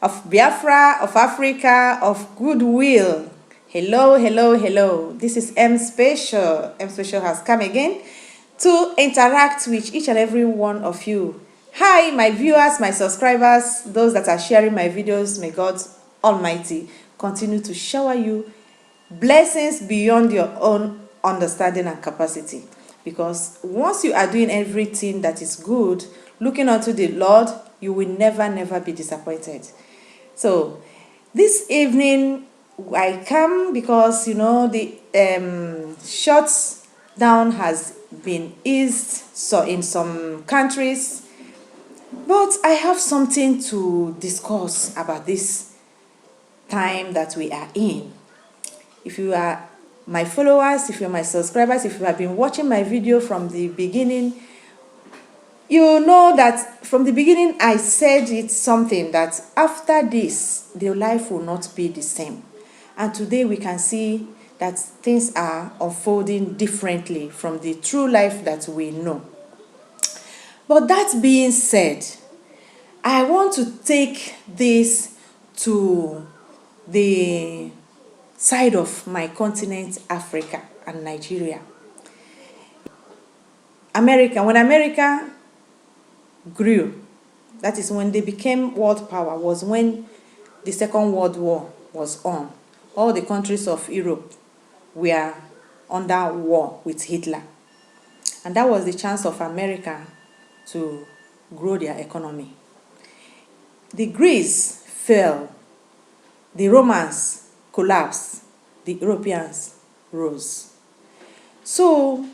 of Biafra, of Africa, of goodwill. Hello, hello, hello. This is M Special. M Special has come again to interact with each and every one of you. Hi, my viewers, my subscribers, those that are sharing my videos. May God Almighty continue to shower you blessings beyond your own understanding and capacity. Because once you are doing everything that is good, looking unto the Lord, you will never be disappointed. So this evening I come because the shutdown has been eased so in some countries, but I have something to discuss about this time that we are in. If you are my followers, if you're my subscribers, if you have been watching my video from the beginning, you know that from the beginning I said it's something that after this, the life will not be the same. And today we can see that things are unfolding differently from the true life that we know. But that being said, I want to take this to the side of my continent, Africa and Nigeria. When America grew, that is when they became world power, was when the Second World War was on. All the countries of Europe were under war with Hitler. And that was the chance of America to grow their economy. The Greece fell, the Romans collapsed, the Europeans rose. So,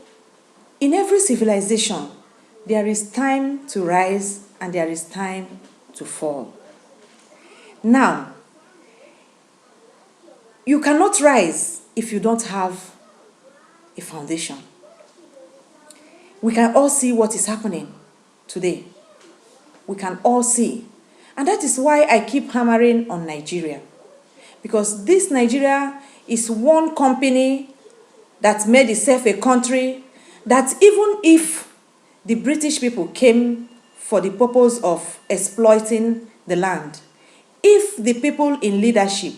in every civilization, there is time to rise and there is time to fall. Now, you cannot rise if you don't have a foundation. We can all see what is happening today. We can all see. And that is why I keep hammering on Nigeria. Because this Nigeria is one company that made itself a country that even if the British people came for the purpose of exploiting the land, if the people in leadership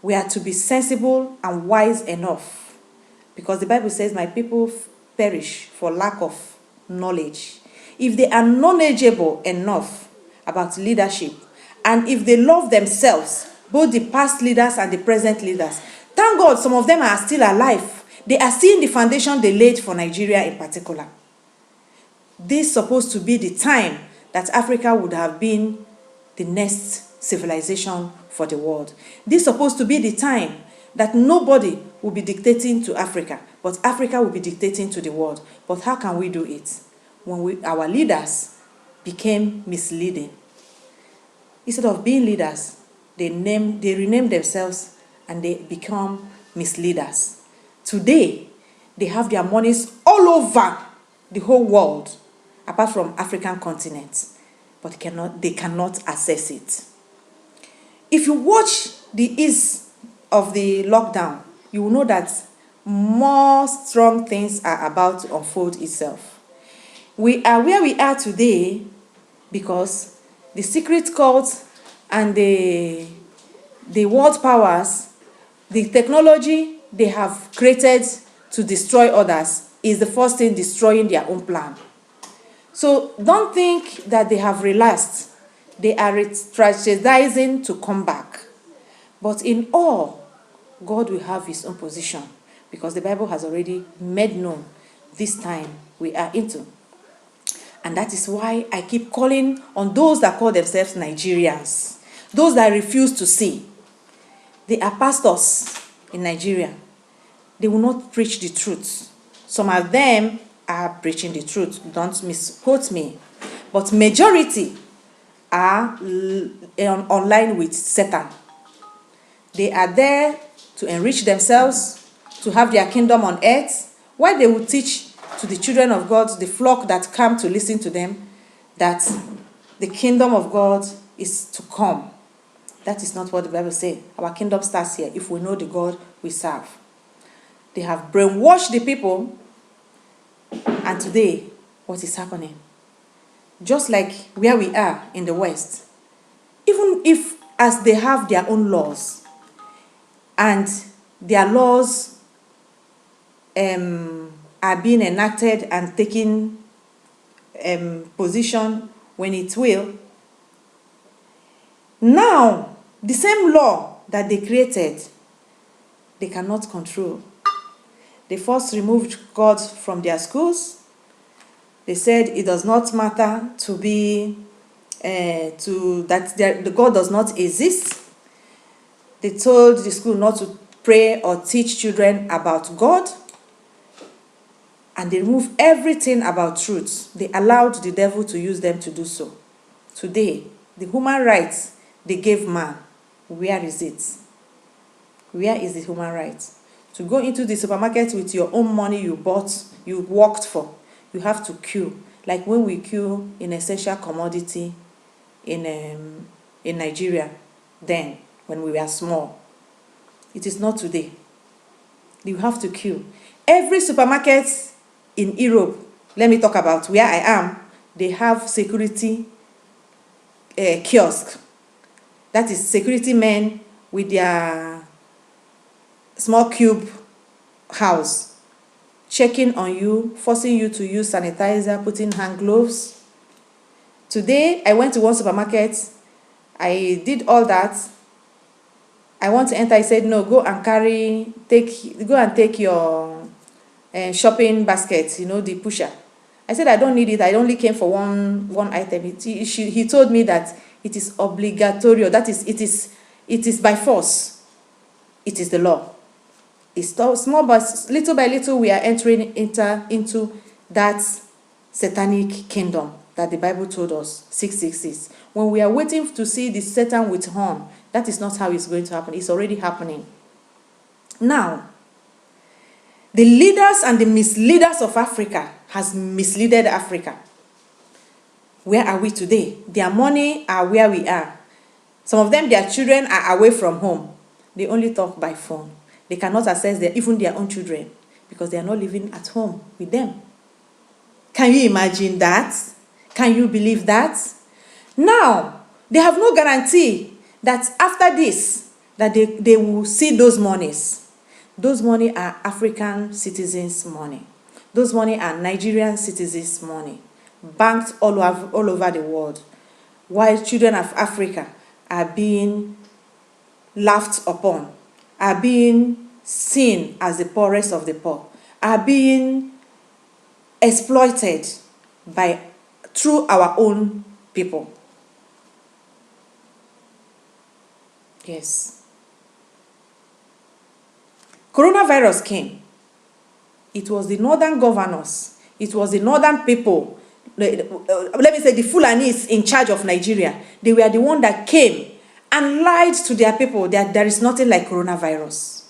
were to be sensible and wise enough, because the Bible says, my people perish for lack of knowledge. If they are knowledgeable enough about leadership, and if they love themselves, both the past leaders and the present leaders, thank God some of them are still alive. They are seeing the foundation they laid for Nigeria in particular. This is supposed to be the time that Africa would have been the next civilization for the world. This is supposed to be the time that nobody will be dictating to Africa, but Africa will be dictating to the world. But how can we do it? When our leaders became misleading. Instead of being leaders, they rename themselves and they become misleaders. Today, they have their monies all over the whole world, apart from African continent, but they cannot access it. If you watch the ease of the lockdown, you will know that more strong things are about to unfold itself. We are where we are today because the secret cults and the world powers, the technology they have created to destroy others is the first thing destroying their own plan. So don't think that they have relaxed. They are strategizing to come back. But in all, God will have his own position because the Bible has already made known this time we are into. And that is why I keep calling on those that call themselves Nigerians, those that refuse to see. They are pastors in Nigeria. They will not preach the truth. Some of them are preaching the truth. Don't misquote me. But majority are online with Satan. They are there to enrich themselves, to have their kingdom on earth, while they will teach to the children of God, the flock that come to listen to them, that the kingdom of God is to come. That is not what the Bible says. Our kingdom starts here if we know the God we serve. They have brainwashed the people, and today, what is happening? Just like where we are in the West, even if as they have their own laws, and their laws are being enacted and taking position when it will. Now, the same law that they created, they cannot control. They first removed God from their schools. They said it does not matter to be, the God does not exist. They told the school not to pray or teach children about God. And they removed everything about truth. They allowed the devil to use them to do so. Today, the human rights they gave man, where is it? Where is the human right? To go into the supermarket with your own money you bought, you worked for, you have to queue. Like when we queue in essential commodity in Nigeria, then, when we were small. It is not today. You have to queue. Every supermarket in Europe, let me talk about where I am, they have security kiosk. That is security men with their small cube house, checking on you, forcing you to use sanitizer, putting hand gloves. Today, I went to one supermarket. I did all that. I want to enter. I said, no, go and take your shopping basket, you know, the pusher. I said, I don't need it. I only came for one item. He told me that it is obligatory. That is, it is by force. It is the law. It's small, but little by little we are entering into that satanic kingdom that the Bible told us, 666. When we are waiting to see the Satan with horn, that is not how it's going to happen. It's already happening. Now, the leaders and the misleaders of Africa has misleaded Africa. Where are we today? Their money are where we are. Some of them, their children are away from home. They only talk by phone. They cannot access even their own children because they are not living at home with them. Can you imagine that? Can you believe that? Now, they have no guarantee that after this, that they will see those monies. Those money are African citizens' money. Those money are Nigerian citizens' money, banked all over the world, while children of Africa are being laughed upon, are being seen as the poorest of the poor, are being exploited through our own people. Yes. Coronavirus came. It was the northern governors, it was the northern people, let me say the Fulanis in charge of Nigeria. They were the one that came and lied to their people that there is nothing like coronavirus.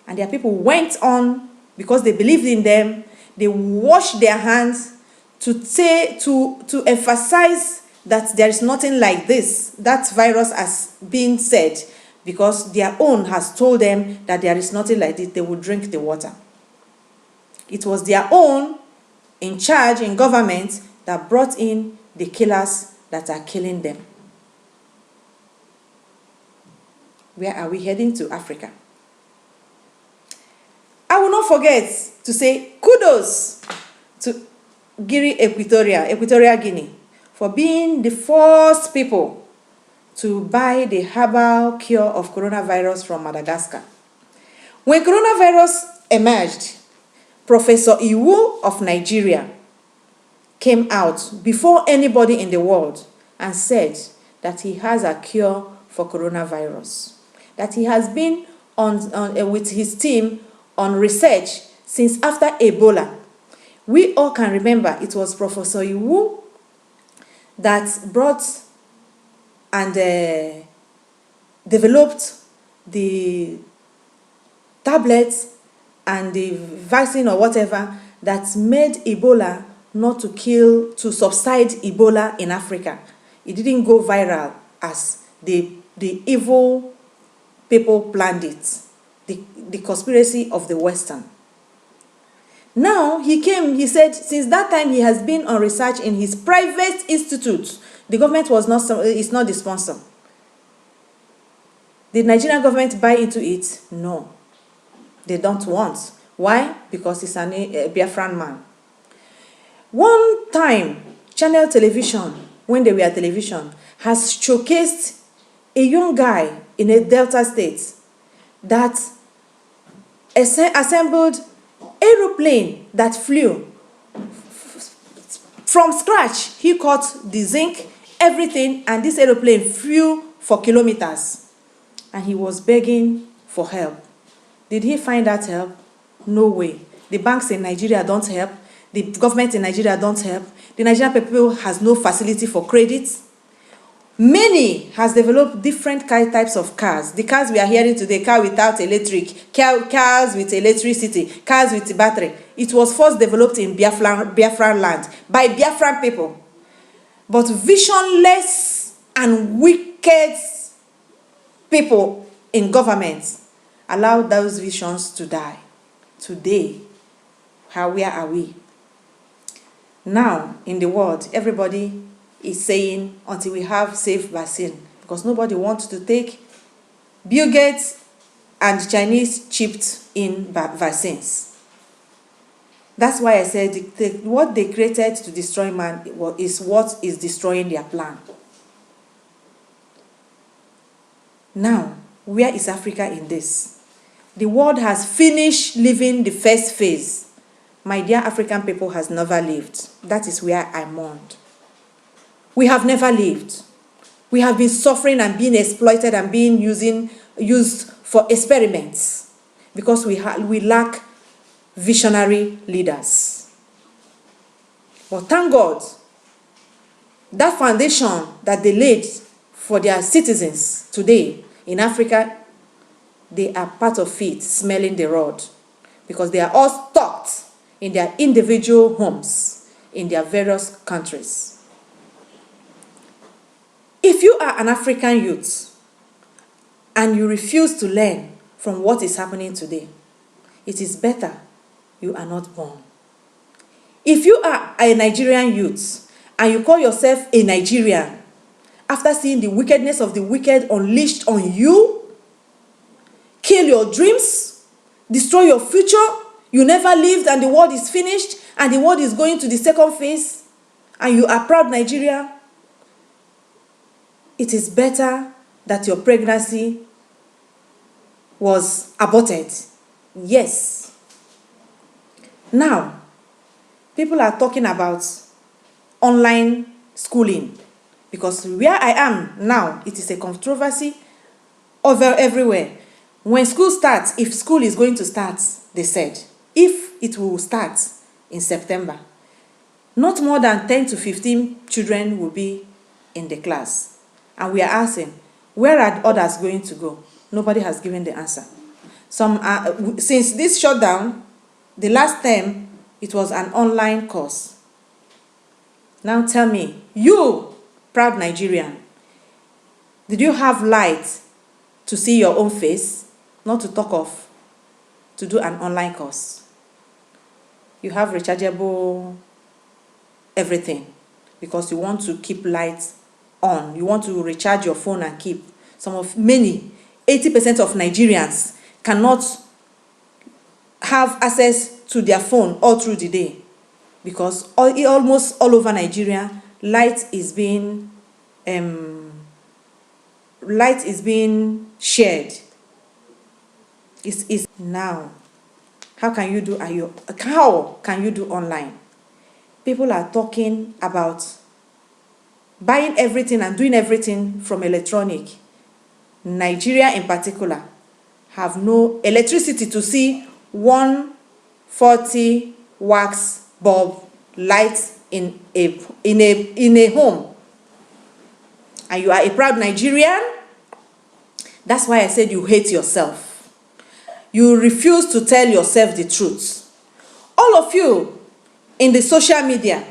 And their people went on because they believed in them. They washed their hands to emphasize that there is nothing like this, that virus has been said, because their own has told them that there is nothing like this. They will drink the water. It was their own in charge in government that brought in the killers that are killing them. Where are we heading to? Africa. I will not forget to say kudos to Equatorial Guinea, for being the first people to buy the herbal cure of coronavirus from Madagascar. When coronavirus emerged, Professor Iwu of Nigeria came out before anybody in the world and said that he has a cure for coronavirus, that he has been with his team on research since after Ebola. We all can remember it was Professor Iwu that brought and developed the tablets and the vaccine or whatever that made Ebola not to subside Ebola in Africa. It didn't go viral as the evil people planned it, the conspiracy of the Western. Now he came, he said, since that time he has been on research in his private institute. The government is not the sponsor. Did Nigerian government buy into it? No. They don't want. Why? Because he's a Biafran man. One time, Channel Television, when they were television, has showcased a young guy in a Delta state that assembled aeroplane that flew from scratch. He cut the zinc, everything, and this aeroplane flew for kilometers. And he was begging for help. Did he find that help? No way. The banks in Nigeria don't help. The government in Nigeria don't help. The Nigerian people has no facility for credit. Many has developed different types of cars. The cars we are hearing today, car without electric, cars with electricity, cars with battery. It was first developed in Biafran land by Biafran people. But visionless and wicked people in government allowed those visions to die. Today, where are we? Now, in the world, everybody is saying until we have safe vaccine, because nobody wants to take Bill Gates and Chinese chipped in vaccines. That's why I said what they created to destroy man is what is destroying their plan. Now, where is Africa in this? The world has finished living the first phase. My dear African people has never lived. That is where I mourned. We have never lived. We have been suffering and being exploited and being used for experiments because we lack visionary leaders. But thank God, that foundation that they laid for their citizens today in Africa, they are part of it, smelling the rod, because they are all stuck in their individual homes in their various countries. If you are an African youth and you refuse to learn from what is happening today, it is better you are not born. If you are a Nigerian youth and you call yourself a Nigerian after seeing the wickedness of the wicked unleashed on you, kill your dreams, destroy your future, you never lived and the world is finished and the world is going to the second phase, and you are proud Nigerian, it is better that your pregnancy was aborted. Yes. Now, people are talking about online schooling, because where I am now, it is a controversy over everywhere. When school starts, if school is going to start, they said, if it will start in September, not more than 10 to 15 children will be in the class. And we are asking, where are others going to go? Nobody has given the answer. Since this shutdown, the last term, it was an online course. Now tell me, you, proud Nigerian, did you have light to see your own face? Not to talk of to do an online course. You have rechargeable everything because you want to keep lights on. You want to recharge your phone and keep. 80% of Nigerians cannot have access to their phone all through the day, because almost all over Nigeria, light is being shared. Is now. How can you do online? People are talking about buying everything and doing everything from electronic. Nigeria in particular have no electricity to see 140 wax bulb light in a home. And you are a proud Nigerian. That's why I said you hate yourself. You refuse to tell yourself the truth. All of you in the social media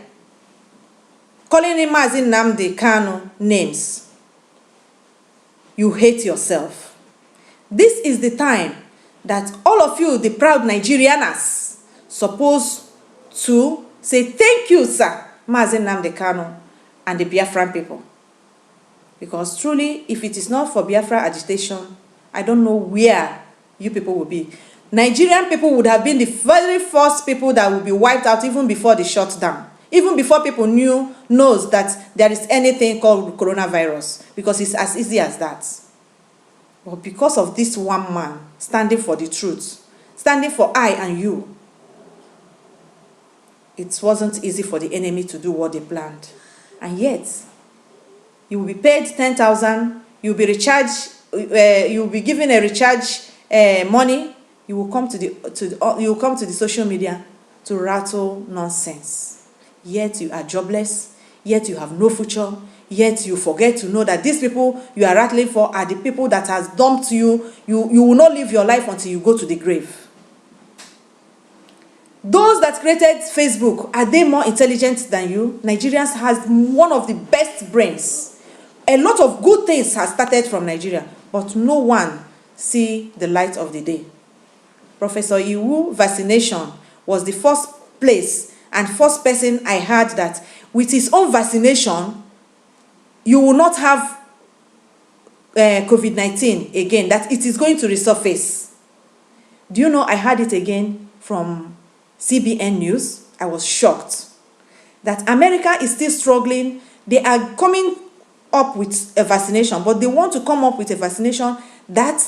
calling him MAZI NNAMDI KANU names, you hate yourself. This is the time that all of you, the proud Nigerianers, supposed to say thank you, sir, MAZI NNAMDI KANU and the Biafran people. Because truly, if it is not for Biafra agitation, I don't know where you people will be. Nigerian people would have been the very first people that would be wiped out even before the shutdown. Even before people knows that there is anything called coronavirus, because it's as easy as that. But because of this one man standing for the truth, standing for I and you, it wasn't easy for the enemy to do what they planned. And yet, you will be paid 10,000, you'll be recharged, you'll be given a recharge money, you will come to the social media to rattle nonsense. Yet you are jobless, yet you have no future, yet you forget to know that these people you are rattling for are the people that has dumped you. You will not live your life until you go to the grave. Those that created Facebook, are they more intelligent than you? Nigerians has one of the best brains. A lot of good things have started from Nigeria, but no one see the light of the day. Professor OKWU vaccination was the first place and first person I heard that with his own vaccination, you will not have COVID-19 again, that it is going to resurface. Do you know, I heard it again from CBN News. I was shocked that America is still struggling. They are coming up with a vaccination, but they want to come up with a vaccination that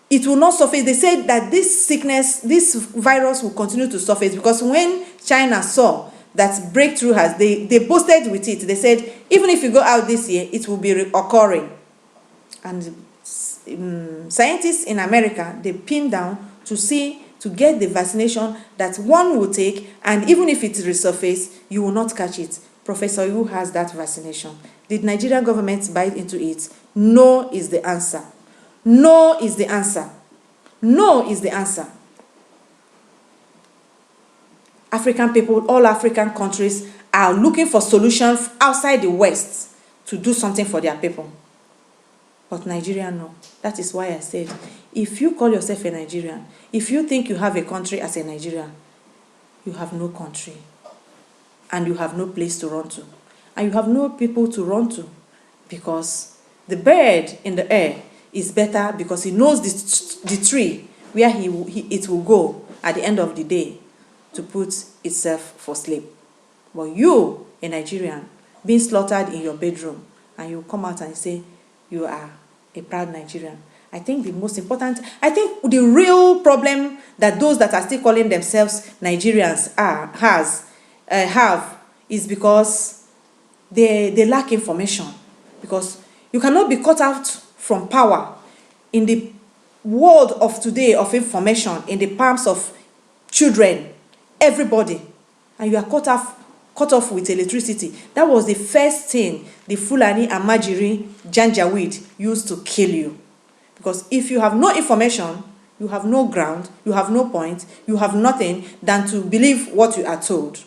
it will not surface. They said that this sickness, this virus will continue to surface, because when China saw that breakthrough they boasted with it. They said, even if you go out this year, it will be occurring. And scientists in America, they pinned down to get the vaccination that one will take, and even if it resurface, you will not catch it. Professor OKWU has that vaccination. Did Nigerian government buy into it? No is the answer. No is the answer. No is the answer. African people, all African countries are looking for solutions outside the West to do something for their people. But Nigeria, no. That is why I said, if you call yourself a Nigerian, if you think you have a country as a Nigerian, you have no country. And you have no place to run to. And you have no people to run to. Because the bird in the air is better because he knows the tree where it will go at the end of the day to put itself for sleep. But you, a Nigerian, being slaughtered in your bedroom, and you come out and say you are a proud Nigerian. I think the most important, I think the real problem that those that are still calling themselves Nigerians have is because they lack information. Because you cannot be cut out from power in the world of today of information, in the palms of children, everybody, and you are cut off with electricity. That was the first thing the Fulani and Majiri Janjaweed used to kill you. Because if you have no information, you have no ground, you have no point, you have nothing than to believe what you are told.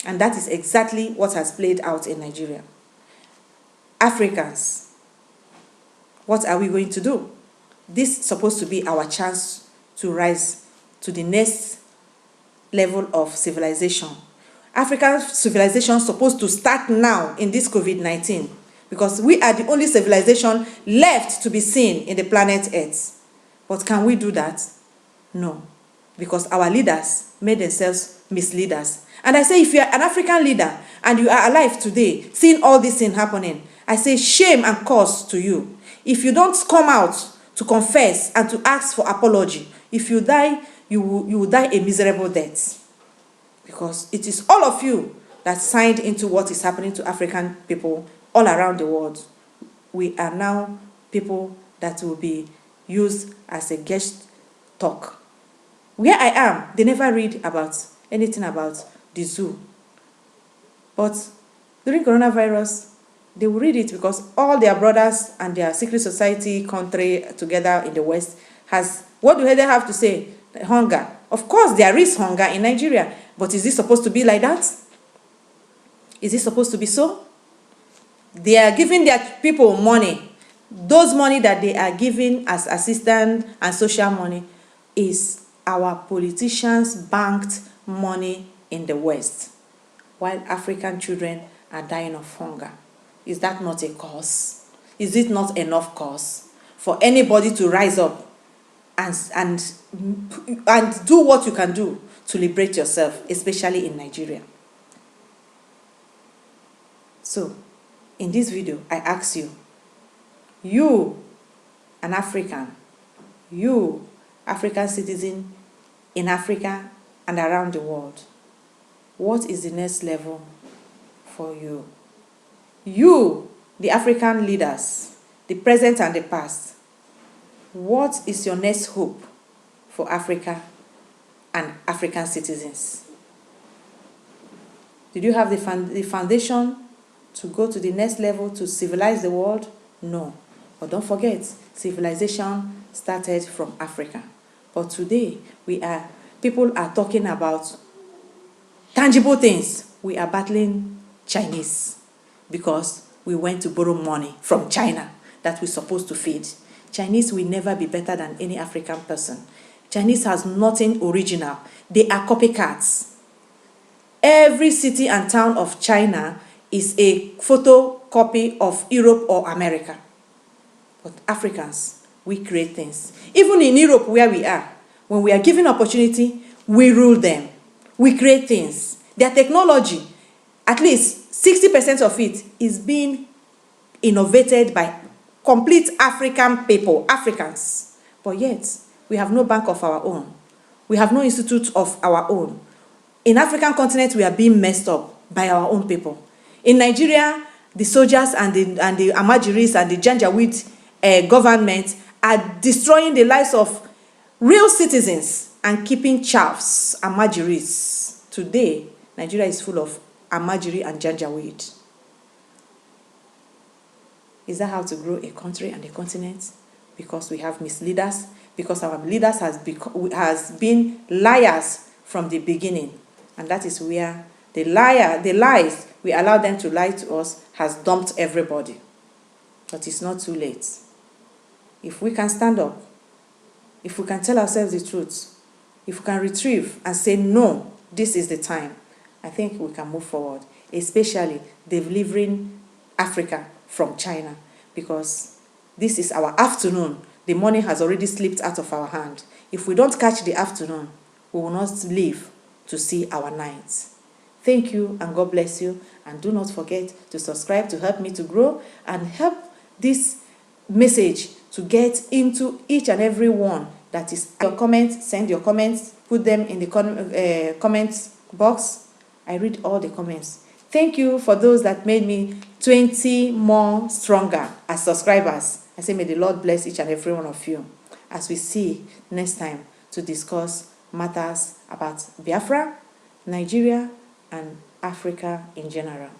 And that is exactly what has played out in Nigeria. Africans, what are we going to do? This is supposed to be our chance to rise to the next level of civilization. African civilization is supposed to start now in this COVID-19, because we are the only civilization left to be seen in the planet Earth. But can we do that? No, because our leaders made themselves misleaders. And I say, if you are an African leader and you are alive today, seeing all this thing happening, I say shame and curse to you. If you don't come out to confess and to ask for apology, if you die, you will die a miserable death. Because it is all of you that signed into what is happening to African people all around the world. We are now people that will be used as a guest talk. Where I am, they never read about anything about the zoo. But during coronavirus, they will read it because all their brothers and their secret society country together in the West has, what do they have to say? Hunger. Of course, there is hunger in Nigeria, but is it supposed to be like that? Is it supposed to be so? They are giving their people money. Those money that they are giving as assistance and social money is our politicians' banked money in the West, while African children are dying of hunger. Is that not a cause? Is it not enough cause for anybody to rise up and do what you can do to liberate yourself, especially in Nigeria. So, in this video, I ask you, an African, you, African citizen in Africa and around the world, what is the next level for you? You, the African leaders, the present and the past, what is your next hope for Africa and African citizens? Did you have the foundation to go to the next level to civilize the world? No. But don't forget, civilization started from Africa. But today, people are talking about tangible things. We are battling Chinese because we went to borrow money from China that we're supposed to feed. Chinese will never be better than any African person. Chinese has nothing original. They are copycats. Every city and town of China is a photocopy of Europe or America. But Africans, we create things. Even in Europe where we are, when we are given opportunity, we rule them. We create things. Their technology, at least 60% of it is being innovated by complete African people, Africans. But yet, we have no bank of our own. We have no institute of our own. In African continent, we are being messed up by our own people. In Nigeria, the soldiers and the Amajiris and the Janjaweed government are destroying the lives of real citizens and keeping chaffs, Amajiris. Today, Nigeria is full of Amajiri and Janjaweed. Is that how to grow a country and a continent? Because we have misleaders, because our leaders has been liars from the beginning. And that is where the lies we allow them to lie to us has dumped everybody. But it's not too late. If we can stand up, if we can tell ourselves the truth, if we can retrieve and say, no, this is the time, I think we can move forward, especially delivering Africa from China, because this is our afternoon. The morning has already slipped out of our hand. If we don't catch the afternoon, we will not live to see our night. Thank you and God bless you. And do not forget to subscribe to help me to grow and help this message to get into each and every one that is. Your comments, send your comments, put them in the comments box. I read all the comments. Thank you for those that made me 20 more stronger as subscribers. I say may the Lord bless each and every one of you as we see next time to discuss matters about Biafra, Nigeria, and Africa in general.